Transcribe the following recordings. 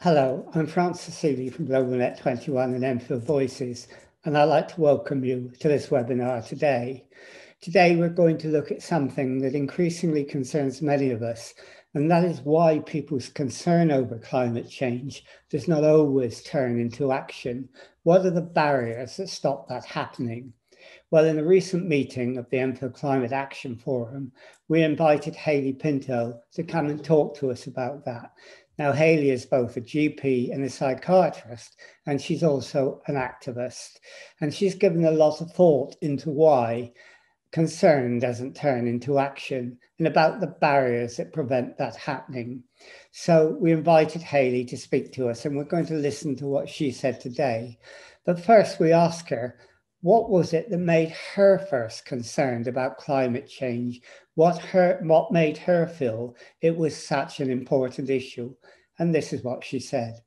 Hello, I'm Francis Seeley from GlobalNet 21 and MPhil Voices, and I'd like to welcome you to this webinar today. Today, we're going to look at something that increasingly concerns many of us, and that is why people's concern over climate change does not always turn into action. What are the barriers that stop that happening? Well, in a recent meeting of the MPhil Climate Action Forum, we invited Hayley Pinto to come and talk to us about that. Now, Hayley is both a GP and a psychiatrist, and she's also an activist. And she's given a lot of thought into why concern doesn't turn into action and about the barriers that prevent that happening. So we invited Hayley to speak to us, and we're going to listen to what she said today. But first, we asked her, what was it that made her first concerned about climate change? What made her feel it was such an important issue? And this is what she said.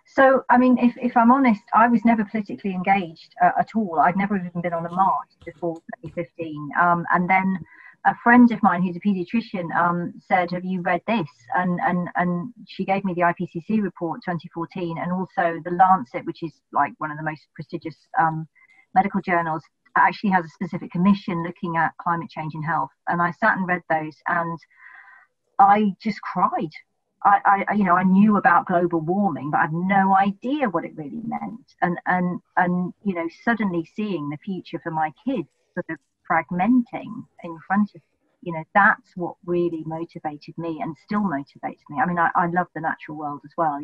So, I mean, if I'm honest, I was never politically engaged at all. I'd never even been on a march before 2015. And then a friend of mine who's a paediatrician said, have you read this? And she gave me the IPCC report 2014 and also the Lancet, which is like one of the most prestigious medical journals, actually has a specific commission looking at climate change and health. And I sat and read those and I just cried. I knew about global warming, but I had no idea what it really meant. And suddenly seeing the future for my kids sort of fragmenting in front of, that's what really motivated me and still motivates me. I mean, I love the natural world as well.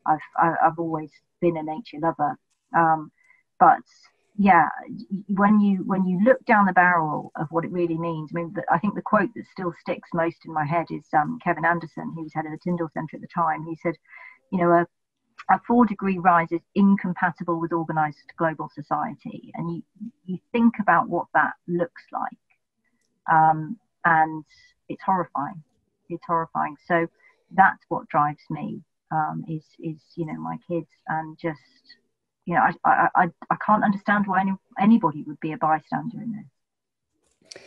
I've always been a nature lover. But yeah, when you look down the barrel of what it really means, I mean, I think the quote that still sticks most in my head is Kevin Anderson, who was head of the Tyndall Centre at the time. He said, a 4-degree rise is incompatible with organised global society. And you think about what that looks like, and it's horrifying. It's horrifying. So that's what drives me, is my kids and just. I can't understand why anybody would be a bystander in this.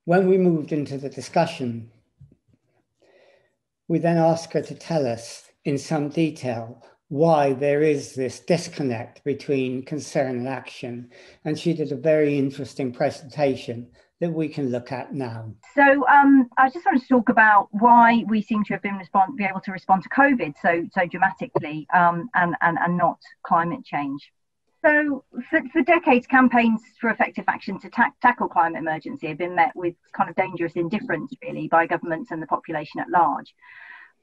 When we moved into the discussion, we then asked her to tell us in some detail why there is this disconnect between concern and action. And she did a very interesting presentation that we can look at now. So I just wanted to talk about why we seem to have be able to respond to COVID so dramatically and not climate change. So for decades, campaigns for effective action to tackle climate emergency have been met with kind of dangerous indifference, really, by governments and the population at large.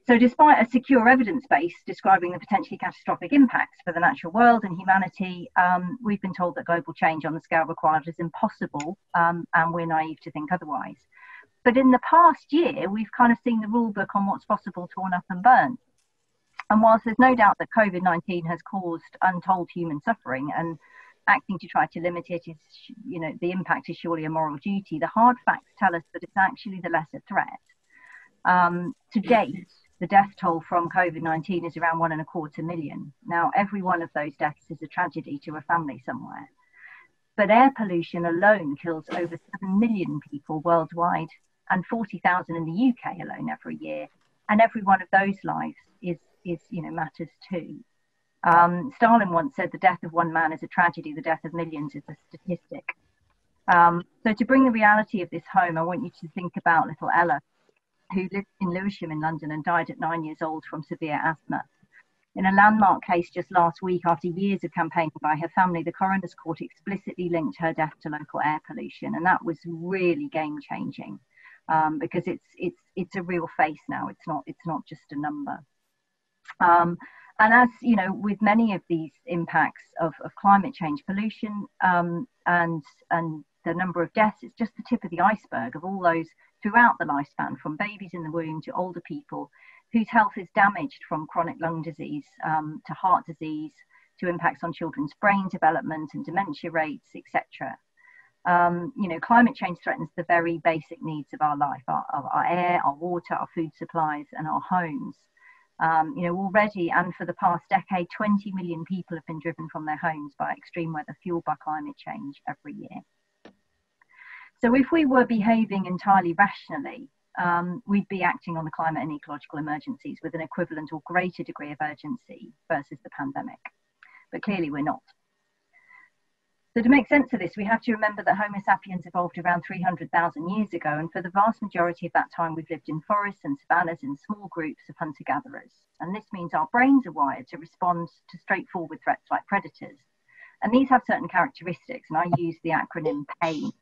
So despite a secure evidence base describing the potentially catastrophic impacts for the natural world and humanity, we've been told that global change on the scale required is impossible, and we're naive to think otherwise. But in the past year, we've kind of seen the rule book on what's possible torn up and burnt. And whilst there's no doubt that COVID-19 has caused untold human suffering and acting to try to limit it is, the impact is surely a moral duty, the hard facts tell us that it's actually the lesser threat. To date, the death toll from COVID-19 is around 1.25 million. Now, every one of those deaths is a tragedy to a family somewhere. But air pollution alone kills over 7 million people worldwide and 40,000 in the UK alone every year. And every one of those lives is matters too. Stalin once said the death of one man is a tragedy, the death of millions is a statistic. So to bring the reality of this home, I want you to think about little Ella, who lived in Lewisham in London and died at 9 years old from severe asthma. In a landmark case just last week, after years of campaigning by her family, the coroner's court explicitly linked her death to local air pollution, and that was really game-changing because it's a real face now. It's not just a number. And as with many of these impacts of climate change, pollution and the number of deaths, it's just the tip of the iceberg of all those throughout the lifespan, from babies in the womb to older people whose health is damaged from chronic lung disease to heart disease, to impacts on children's brain development and dementia rates, etc. Climate change threatens the very basic needs of our life, our air, our water, our food supplies, and our homes. Already and for the past decade, 20 million people have been driven from their homes by extreme weather fueled by climate change every year. So if we were behaving entirely rationally, we'd be acting on the climate and ecological emergencies with an equivalent or greater degree of urgency versus the pandemic. But clearly we're not. So to make sense of this, we have to remember that Homo sapiens evolved around 300,000 years ago, and for the vast majority of that time we've lived in forests and savannas in small groups of hunter-gatherers. And this means our brains are wired to respond to straightforward threats like predators. And these have certain characteristics, and I use the acronym PAIN.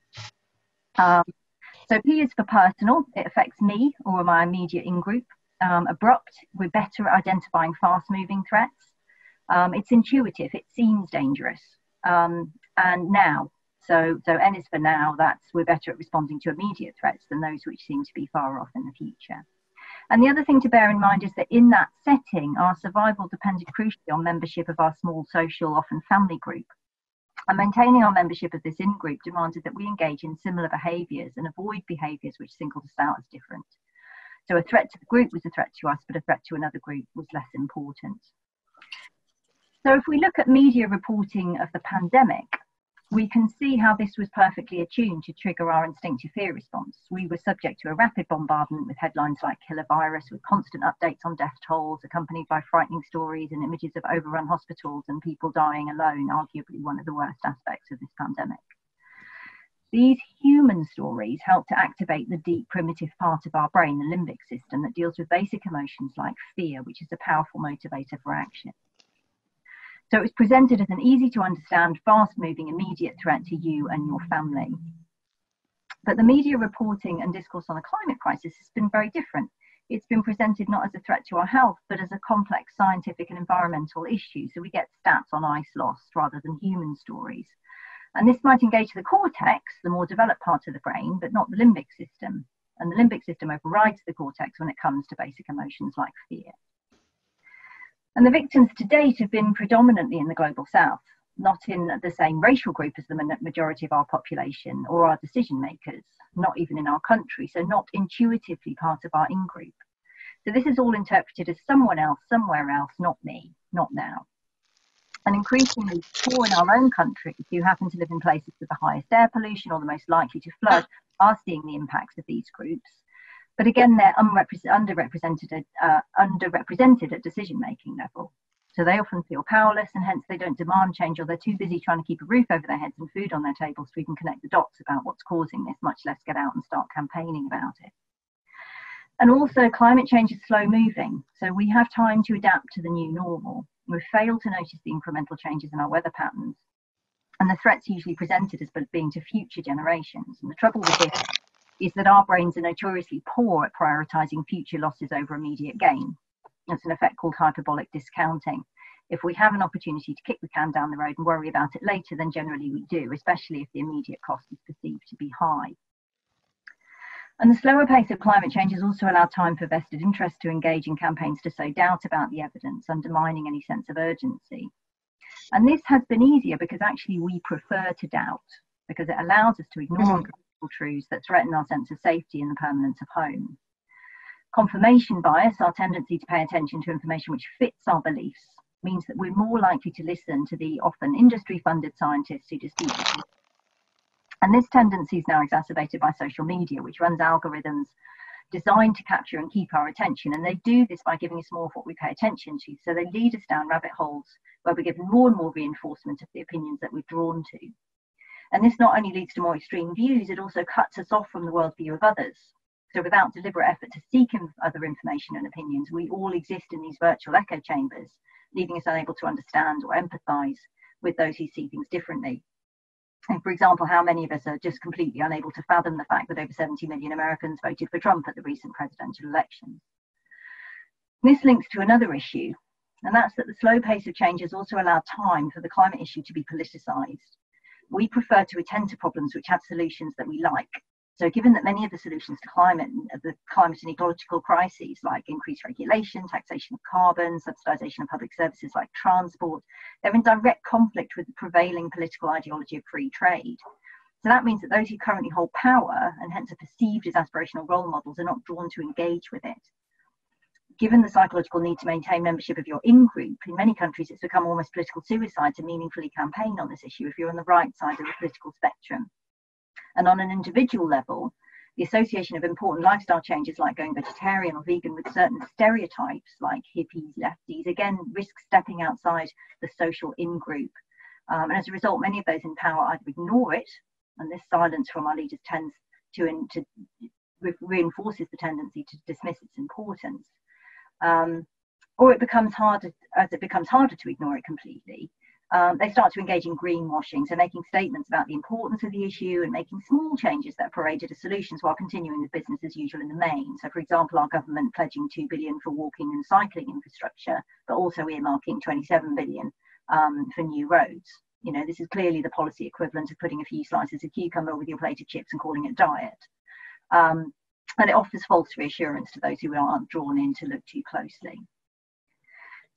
So P is for personal, it affects me or my immediate in-group. Abrupt, we're better at identifying fast-moving threats. It's intuitive, it seems dangerous. And now, so N is for now, that's we're better at responding to immediate threats than those which seem to be far off in the future. And the other thing to bear in mind is that in that setting, our survival depended crucially on membership of our small social, often family group. And maintaining our membership of this in-group demanded that we engage in similar behaviours and avoid behaviours which singled us out as different. So a threat to the group was a threat to us, but a threat to another group was less important. So if we look at media reporting of the pandemic, we can see how this was perfectly attuned to trigger our instinctive fear response. We were subject to a rapid bombardment with headlines like killer virus, with constant updates on death tolls, accompanied by frightening stories and images of overrun hospitals and people dying alone, arguably one of the worst aspects of this pandemic. These human stories help to activate the deep primitive part of our brain, the limbic system, that deals with basic emotions like fear, which is a powerful motivator for action. So it was presented as an easy to understand, fast moving, immediate threat to you and your family. But the media reporting and discourse on the climate crisis has been very different. It's been presented not as a threat to our health, but as a complex scientific and environmental issue. So we get stats on ice loss rather than human stories. And this might engage the cortex, the more developed part of the brain, but not the limbic system. And the limbic system overrides the cortex when it comes to basic emotions like fear. And the victims to date have been predominantly in the global south, not in the same racial group as the majority of our population or our decision makers, not even in our country, so not intuitively part of our in-group. So this is all interpreted as someone else, somewhere else, not me, not now. And increasingly, poor in our own countries who happen to live in places with the highest air pollution or the most likely to flood are seeing the impacts of these groups. But again, they're underrepresented at decision-making level. So they often feel powerless, and hence they don't demand change, or they're too busy trying to keep a roof over their heads and food on their tables to even connect the dots about what's causing this, much less get out and start campaigning about it. And also, climate change is slow moving, so we have time to adapt to the new normal. We've failed to notice the incremental changes in our weather patterns, and the threats usually presented as being to future generations. And the trouble with this is that our brains are notoriously poor at prioritising future losses over immediate gain. It's an effect called hyperbolic discounting. If we have an opportunity to kick the can down the road and worry about it later, then generally we do, especially if the immediate cost is perceived to be high. And the slower pace of climate change has also allowed time for vested interest to engage in campaigns to sow doubt about the evidence, undermining any sense of urgency. And this has been easier because actually we prefer to doubt, because it allows us to ignore truths that threaten our sense of safety and the permanence of home. Confirmation bias, our tendency to pay attention to information which fits our beliefs, means that we're more likely to listen to the often industry-funded scientists who dispute it. And this tendency is now exacerbated by social media, which runs algorithms designed to capture and keep our attention. And they do this by giving us more of what we pay attention to. So they lead us down rabbit holes where we're given more and more reinforcement of the opinions that we're drawn to. And this not only leads to more extreme views, it also cuts us off from the worldview of others. So without deliberate effort to seek other information and opinions, we all exist in these virtual echo chambers, leaving us unable to understand or empathise with those who see things differently. And for example, how many of us are just completely unable to fathom the fact that over 70 million Americans voted for Trump at the recent presidential elections? This links to another issue, and that's that the slow pace of change has also allowed time for the climate issue to be politicised. We prefer to attend to problems which have solutions that we like. So given that many of the solutions to the climate and ecological crises, like increased regulation, taxation of carbon, subsidisation of public services like transport, they're in direct conflict with the prevailing political ideology of free trade. So that means that those who currently hold power, and hence are perceived as aspirational role models, are not drawn to engage with it. Given the psychological need to maintain membership of your in-group, in many countries it's become almost political suicide to meaningfully campaign on this issue if you're on the right side of the political spectrum. And on an individual level, the association of important lifestyle changes like going vegetarian or vegan with certain stereotypes like hippies, lefties, again, risk stepping outside the social in-group. And as a result, many of those in power either ignore it, and this silence from our leaders tends to reinforces the tendency to dismiss its importance, or it becomes harder to ignore it completely. They start to engage in greenwashing, so making statements about the importance of the issue and making small changes that are paraded as solutions while continuing with business as usual in the main. So, for example, our government pledging $2 billion for walking and cycling infrastructure, but also earmarking $27 billion for new roads. You know, this is clearly the policy equivalent of putting a few slices of cucumber with your plate of chips and calling it diet. And it offers false reassurance to those who aren't drawn in to look too closely.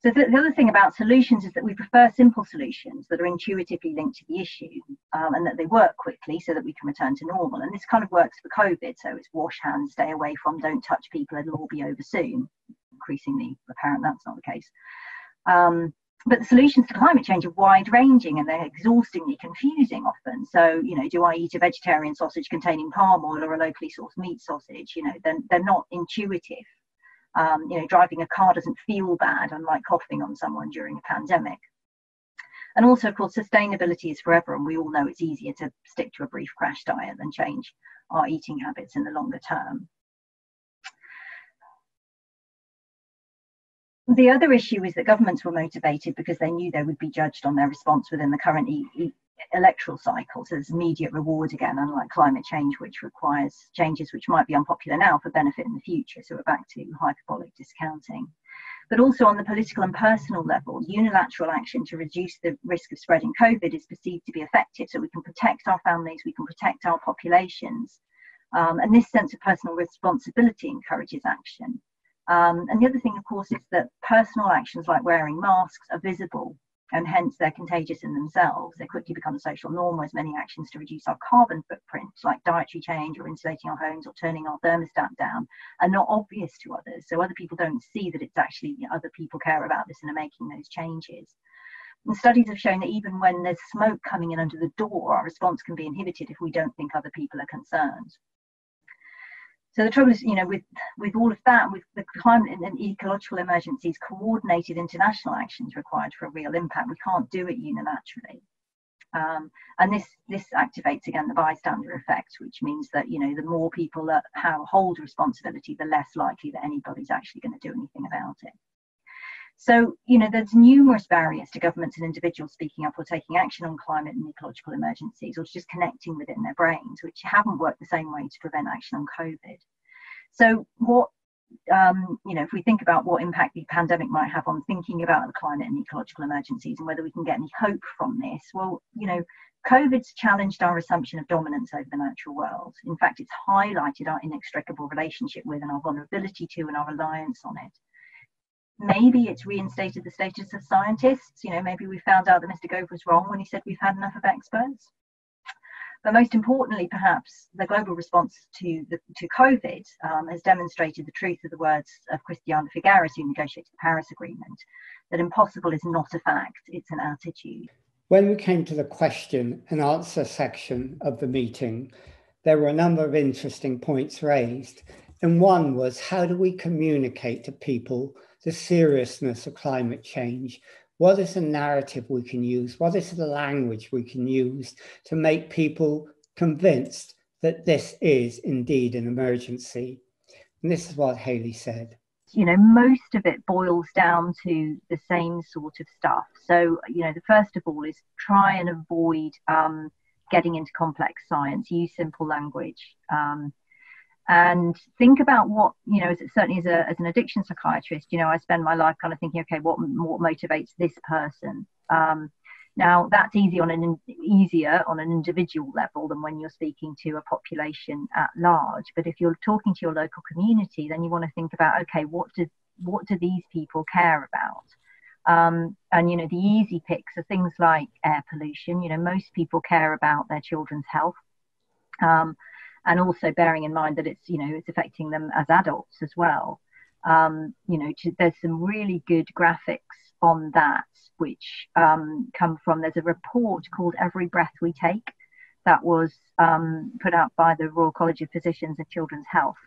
So the other thing about solutions is that we prefer simple solutions that are intuitively linked to the issue, and that they work quickly so that we can return to normal. And this kind of works for COVID. So it's wash hands, stay away from, don't touch people, it'll all be over soon. Increasingly apparent that's not the case. But the solutions to climate change are wide-ranging and they're exhaustingly confusing often. So, you know, do I eat a vegetarian sausage containing palm oil or a locally sourced meat sausage? You know, then they're not intuitive. You know, driving a car doesn't feel bad, unlike coughing on someone during a pandemic. And also, of course, sustainability is forever, and we all know it's easier to stick to a brief crash diet than change our eating habits in the longer term. The other issue is that governments were motivated because they knew they would be judged on their response within the current electoral cycle. So there's immediate reward again, unlike climate change, which requires changes which might be unpopular now for benefit in the future. So we're back to hyperbolic discounting. But also on the political and personal level, unilateral action to reduce the risk of spreading COVID is perceived to be effective. So we can protect our families, we can protect our populations. And this sense of personal responsibility encourages action. And the other thing, of course, is that personal actions like wearing masks are visible and hence they're contagious in themselves. They quickly become a social norm, whereas many actions to reduce our carbon footprint, like dietary change or insulating our homes or turning our thermostat down, are not obvious to others. So other people don't see that it's actually other people care about this and are making those changes. And studies have shown that even when there's smoke coming in under the door, our response can be inhibited if we don't think other people are concerned. So the trouble is, you know, with all of that, with the climate and ecological emergencies, coordinated international action is required for a real impact. We can't do it unilaterally. And this activates, again, the bystander effect, which means that, you know, the more people that hold responsibility, the less likely that anybody's actually going to do anything about it. So, you know, there's numerous barriers to governments and individuals speaking up or taking action on climate and ecological emergencies, or just connecting within their brains, which haven't worked the same way to prevent action on COVID. So what, you know, if we think about what impact the pandemic might have on thinking about the climate and ecological emergencies and whether we can get any hope from this, well, you know, COVID's challenged our assumption of dominance over the natural world. In fact, it's highlighted our inextricable relationship with and our vulnerability to and our reliance on it. Maybe it's reinstated the status of scientists. You know, maybe we found out that Mr. Gove was wrong when he said we've had enough of experts. But most importantly, perhaps, the global response to COVID has demonstrated the truth of the words of Christiana Figueres, who negotiated the Paris Agreement, that impossible is not a fact, it's an attitude. When we came to the question and answer section of the meeting, there were a number of interesting points raised. And one was, how do we communicate to people the seriousness of climate change? What is the narrative we can use? What is the language we can use to make people convinced that this is indeed an emergency? And this is what Haley said. You know, most of it boils down to the same sort of stuff. So, you know, the first of all is try and avoid getting into complex science, use simple language. And think about what, you know, certainly as an addiction psychiatrist, you know, I spend my life kind of thinking, okay, what motivates this person? Now, that's easier on an individual level than when you're speaking to a population at large. But if you're talking to your local community, then you want to think about, okay, what do these people care about? And, you know, the easy picks are things like air pollution. You know, most people care about their children's health. And also bearing in mind that it's, you know, it's affecting them as adults as well. You know, there's some really good graphics on that, which come from, there's a report called Every Breath We Take that was put out by the Royal College of Physicians and Children's Health.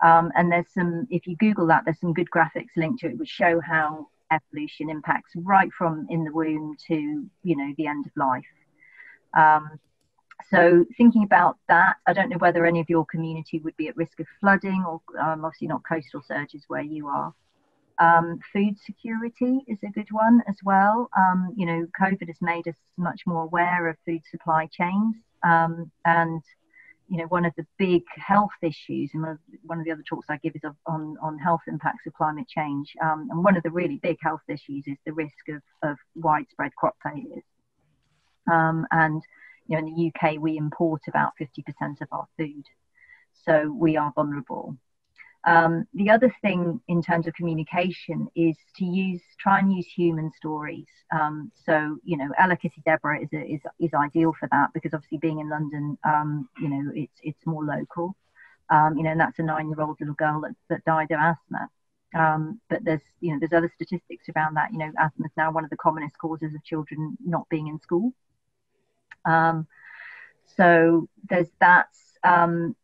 And there's some, if you Google that, there's some good graphics linked to it, which show how air pollution impacts right from in the womb to, the end of life. So thinking about that, I don't know whether any of your community would be at risk of flooding, or obviously not coastal surges where you are. Food security is a good one as well. COVID has made us much more aware of food supply chains. And one of the big health issues, and one of the other talks I give is on health impacts of climate change. And one of the really big health issues is the risk of widespread crop failures. And in the UK, we import about 50% of our food, so we are vulnerable. The other thing in terms of communication is to try and use human stories. So, Ella Kitty Deborah is ideal for that, because obviously being in London, it's more local. And that's a 9-year-old little girl that died of asthma. But there's other statistics around that. Asthma is now one of the commonest causes of children not being in school. So there's that, as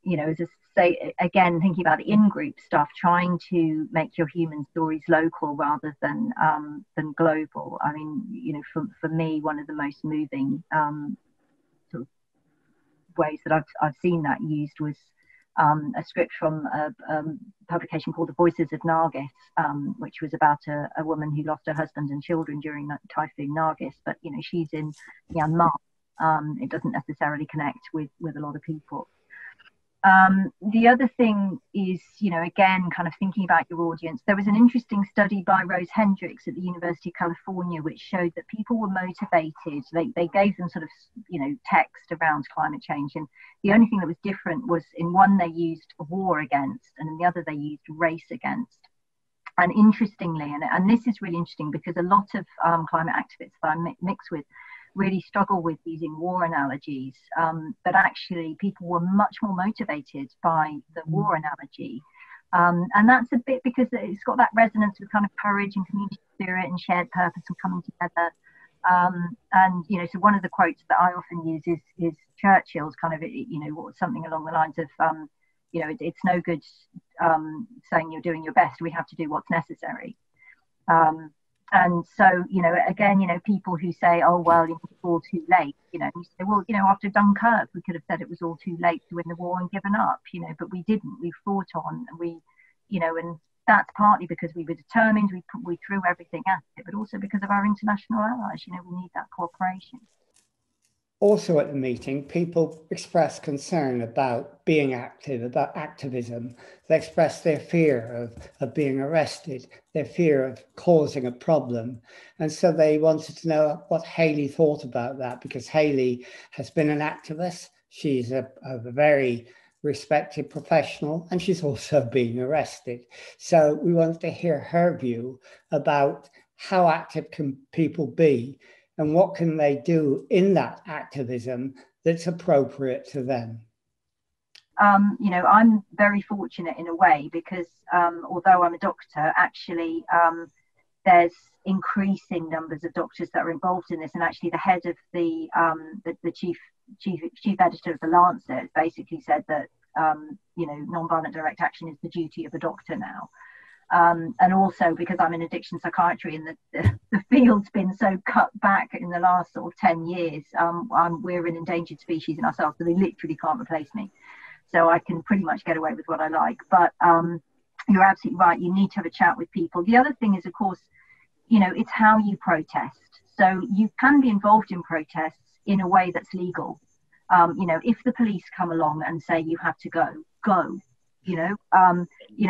I say, again, thinking about the in-group stuff, trying to make your human stories local rather than global. I mean, for me, one of the most moving sort of ways that I've seen that used was a script from a publication called The Voices of Nargis, which was about a woman who lost her husband and children during Typhoon Nargis, but she's in Myanmar. It doesn't necessarily connect with a lot of people. The other thing is, again, kind of thinking about your audience. There was an interesting study by Rose Hendricks at the University of California, which showed that people were motivated. They gave them sort of, text around climate change. And the only thing that was different was in one, they used war against, and in the other, they used race against. And interestingly, and this is really interesting because a lot of climate activists that I mix with really struggle with using war analogies, but actually people were much more motivated by the war analogy. And that's a bit because it's got that resonance with kind of courage and community spirit and shared purpose and coming together. And, so one of the quotes that I often use is Churchill's kind of, something along the lines of, it's no good saying you're doing your best. We have to do what's necessary. And so, again, people who say, oh, well, it's all too late, you say, well, after Dunkirk, we could have said it was all too late to win the war and given up, but we didn't. We fought on, and and that's partly because we were determined, we threw everything at it, but also because of our international allies, we need that cooperation. Also at the meeting, people expressed concern about being active, about activism. They expressed their fear of being arrested, their fear of causing a problem. And so they wanted to know what Hayley thought about that, because Hayley has been an activist. She's a very respected professional, and she's also been arrested. So we wanted to hear her view about how active can people be, and what can they do in that activism that's appropriate to them? I'm very fortunate in a way because although I'm a doctor, actually there's increasing numbers of doctors that are involved in this, and actually the head of the chief editor of the Lancet basically said that non-violent direct action is the duty of a doctor now. And also because I'm in addiction psychiatry and the field's been so cut back in the last sort of 10 years, we're an endangered species in ourselves, so they literally can't replace me. So I can pretty much get away with what I like. But you're absolutely right. You need to have a chat with people. The other thing is, of course, it's how you protest. So you can be involved in protests in a way that's legal. If the police come along and say you have to go.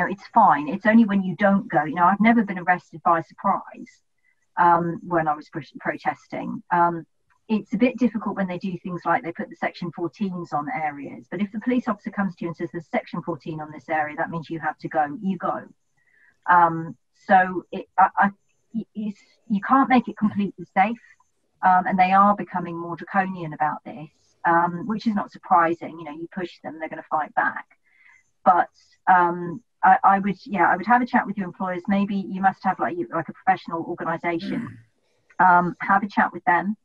It's fine. It's only when you don't go. I've never been arrested by surprise when I was protesting. It's a bit difficult when they do things like they put the section 14s on areas. But if the police officer comes to you and says there's section 14 on this area, that means you have to go. You go. So you can't make it completely safe. And they are becoming more draconian about this, which is not surprising. You push them, they're going to fight back. But I would have a chat with your employers. Maybe you must have like a professional organisation. Have a chat with them.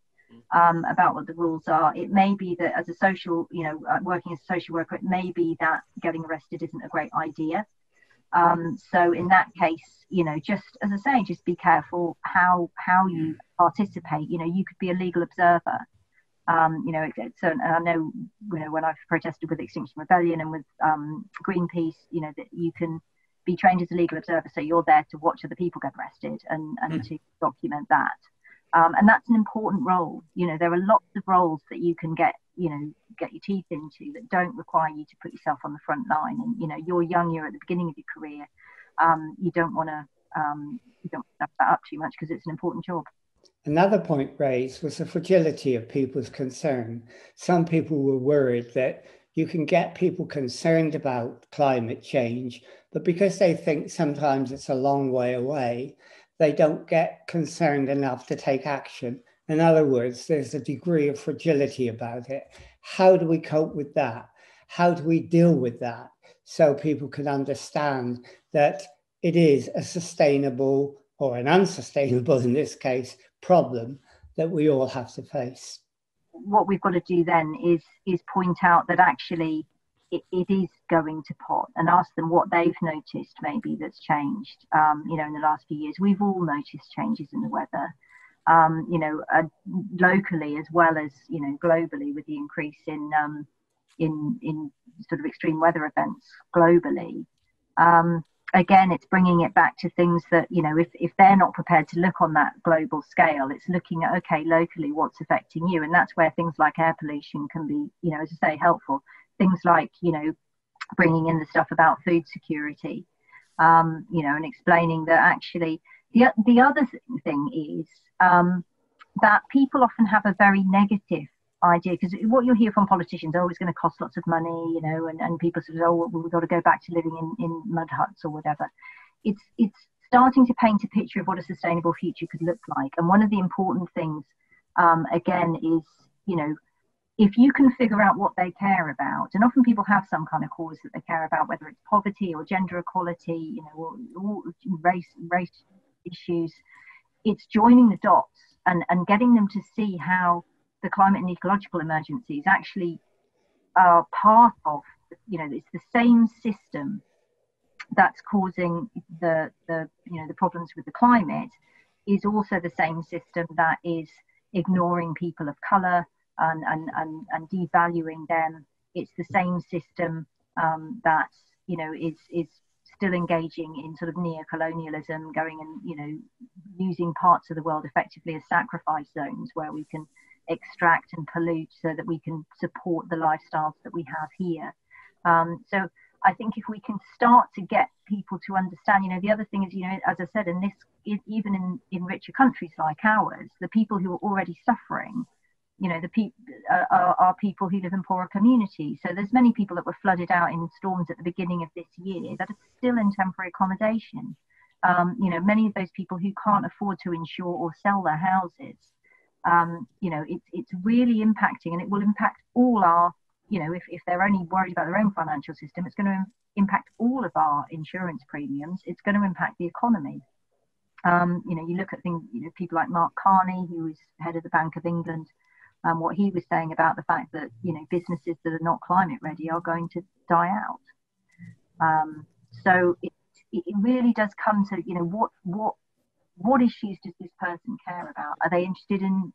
about what the rules are. It may be that as a social, working as a social worker, it may be that getting arrested isn't a great idea. So in that case, just as I say, just be careful how you participate. You could be a legal observer. So, and I know, when I've protested with Extinction Rebellion and with Greenpeace, that you can be trained as a legal observer. So you're there to watch other people get arrested and to document that. And that's an important role. There are lots of roles that you can get your teeth into that don't require you to put yourself on the front line. And, you're young, you're at the beginning of your career. You don't want to step that up too much because it's an important job. Another point raised was the fragility of people's concern. Some people were worried that you can get people concerned about climate change, but because they think sometimes it's a long way away, they don't get concerned enough to take action. In other words, there's a degree of fragility about it. How do we cope with that? How do we deal with that so people can understand that it is a sustainable, or an unsustainable in this case, problem that we all have to face? What we've got to do then is point out that actually it is going to pot, and ask them what they've noticed maybe that's changed in the last few years. We've all noticed changes in the weather, locally as well as globally, with the increase in sort of extreme weather events globally. Again, it's bringing it back to things that, if they're not prepared to look on that global scale, it's looking at, okay, locally, what's affecting you? And that's where things like air pollution can be, as I say, helpful. Things like, bringing in the stuff about food security, and explaining that actually the other thing is that people often have a very negative idea, because what you'll hear from politicians, it's going to cost lots of money, and people sort of, we've got to go back to living in mud huts or whatever. It's starting to paint a picture of what a sustainable future could look like. And one of the important things, again, is, if you can figure out what they care about, and often people have some kind of cause that they care about, whether it's poverty or gender equality, or race issues, it's joining the dots and getting them to see how the climate and ecological emergencies actually are part of, it's the same system that's causing the problems with the climate, is also the same system that is ignoring people of colour and devaluing them. It's the same system that is still engaging in sort of neo-colonialism, going and using parts of the world effectively as sacrifice zones where we can extract and pollute so that we can support the lifestyles that we have here. So I think if we can start to get people to understand, the other thing is, as I said, in this, even in richer countries like ours, the people who are already suffering, are people who live in poorer communities. So there's many people that were flooded out in storms at the beginning of this year that are still in temporary accommodation. Many of those people who can't afford to insure or sell their houses. It's really impacting, and it will impact all our, if they're only worried about their own financial system, it's going to impact all of our insurance premiums. It's going to impact the economy. You look at things, people like Mark Carney, who is head of the Bank of England, what he was saying about the fact that, businesses that are not climate ready are going to die out. So it really does come to, what issues does this person care about? Are they interested in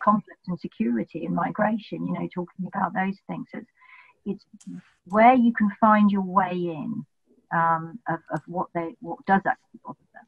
conflict and security and migration, talking about those things? So it's where you can find your way in of what does actually bother them.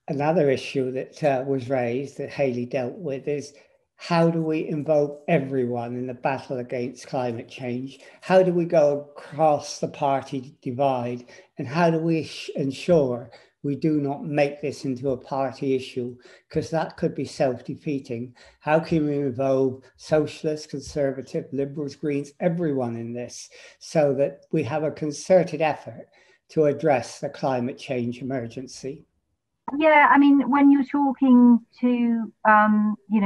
Another issue that was raised that Hayley dealt with is, how do we involve everyone in the battle against climate change? How do we go across the party divide? And how do we ensure we do not make this into a party issue? Because that could be self-defeating. How can we involve socialists, conservative, liberals, Greens, everyone in this, so that we have a concerted effort to address the climate change emergency? Yeah, I mean, when you're talking to,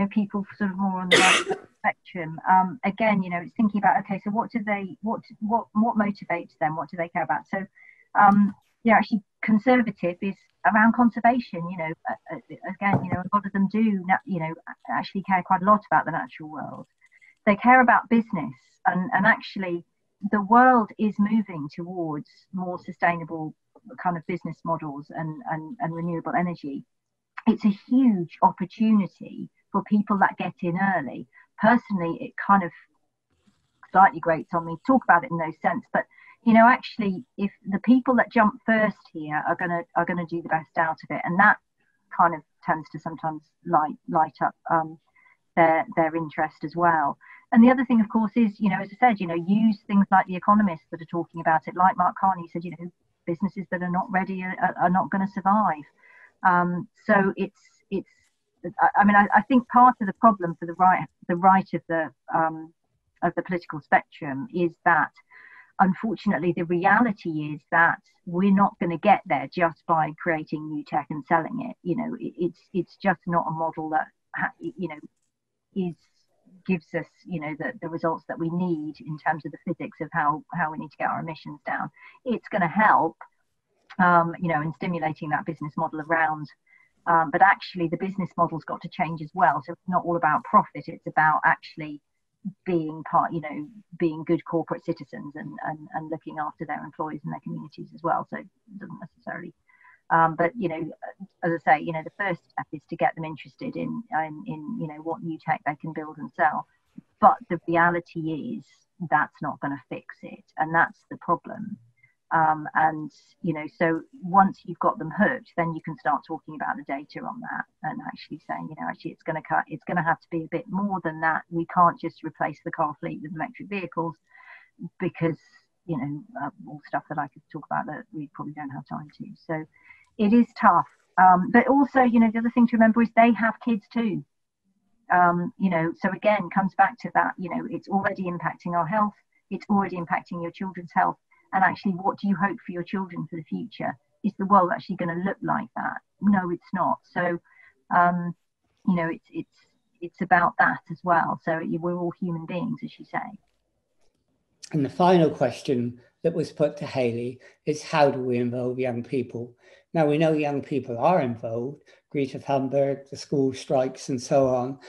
people sort of more on the right spectrum, again, it's thinking about, okay, so what motivates them? What do they care about? So, actually conservative is around conservation. Again, a lot of them do, actually care quite a lot about the natural world. They care about business, and actually the world is moving towards more sustainable kind of business models and renewable energy. It's a huge opportunity for people that get in early. Personally, it kind of slightly grates on me to talk about it in those sense, but actually, if the people that jump first here are gonna do the best out of it, and that kind of tends to sometimes light up their interest as well. And the other thing, of course, is as I said, use things like the economists that are talking about it, like Mark Carney said, businesses that are not ready are not going to survive. So it's I think part of the problem for the right of the political spectrum is that, unfortunately, the reality is that we're not going to get there just by creating new tech and selling it. It's just not a model that gives us the results that we need in terms of the physics of how we need to get our emissions down. It's going to help in stimulating that business model around, but actually the business model's got to change as well. So it's not all about profit, it's about actually being being good corporate citizens and looking after their employees and their communities as well. So it doesn't necessarily but as I say, the first step is to get them interested in what new tech they can build and sell. But the reality is that's not going to fix it, and that's the problem. So once you've got them hooked, then you can start talking about the data on that and actually saying, actually it's going to have to be a bit more than that. We can't just replace the car fleet with electric vehicles, because all stuff that I could talk about that we probably don't have time to. So it is tough. But also, the other thing to remember is they have kids too. So again, comes back to that, it's already impacting our health. It's already impacting your children's health. And actually, what do you hope for your children for the future? Is the world actually going to look like that? No, it's not. So, it's about that as well. So we're all human beings, as you say. And the final question that was put to Hayley is, how do we involve young people? Now, we know young people are involved. Greta Thunberg, the school strikes and so on,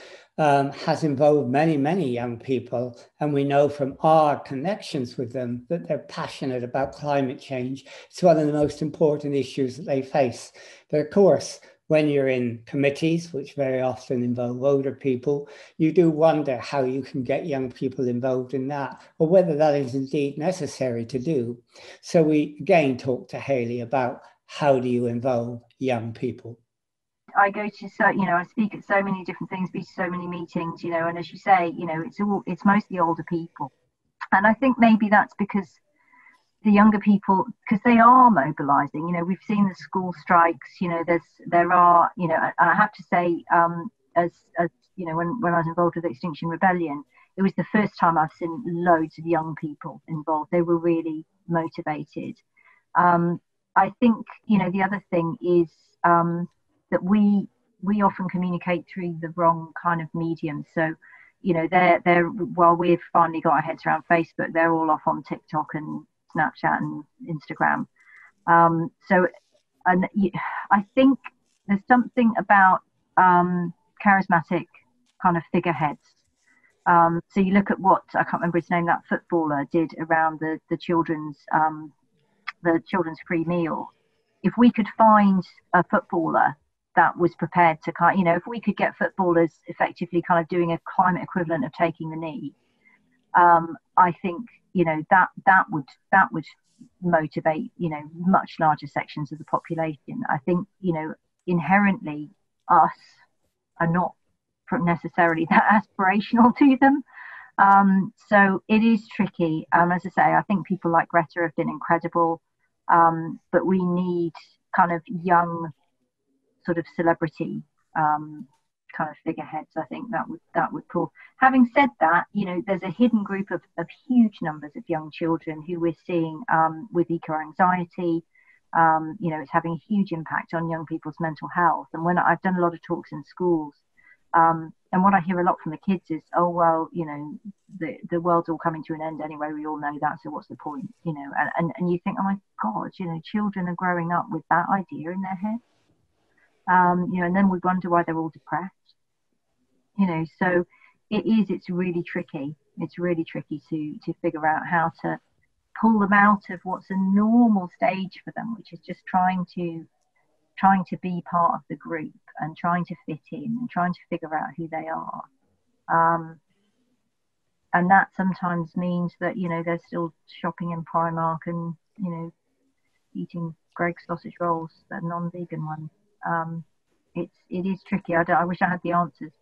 has involved many, many young people. And we know from our connections with them that they're passionate about climate change. It's one of the most important issues that they face. But of course, when you're in committees, which very often involve older people, you do wonder how you can get young people involved in that, or whether that is indeed necessary to do. So we again talked to Hayley about, how do you involve young people? I go to I speak at so many different things, be to so many meetings, and as you say, it's mostly older people. And I think maybe that's because the younger people, because they are mobilizing, we've seen the school strikes, there are, and I have to say, as when I was involved with the Extinction Rebellion, it was the first time I've seen loads of young people involved. They were really motivated. I think, the other thing is that we often communicate through the wrong kind of medium. So, they're while we've finally got our heads around Facebook, they're all off on TikTok and Snapchat and Instagram. I think there's something about charismatic kind of figureheads. So you look at what, I can't remember his name, that footballer did around the children's free meal. If we could find a footballer that was prepared to if we could get footballers effectively kind of doing a climate equivalent of taking the knee, I think that would motivate much larger sections of the population. I think inherently us are not necessarily that aspirational to them. So it is tricky. As I say, I think people like Greta have been incredible, but we need kind of young sort of celebrity kind of figureheads. I think that would pull. Having said that, there's a hidden group of huge numbers of young children who we're seeing with eco-anxiety. It's having a huge impact on young people's mental health. And when I've done a lot of talks in schools, and what I hear a lot from the kids is, oh, well, the world's all coming to an end anyway. We all know that. So what's the point, you know? And you think, oh my God, you know, children are growing up with that idea in their head. You know, and then we wonder why they're all depressed. You know, so it's really tricky. It's really tricky to figure out how to pull them out of what's a normal stage for them, which is just trying to be part of the group and trying to fit in and trying to figure out who they are. And that sometimes means that, you know, they're still shopping in Primark and, you know, eating Greggs sausage rolls, the non-vegan ones. It is tricky. I wish I had the answers.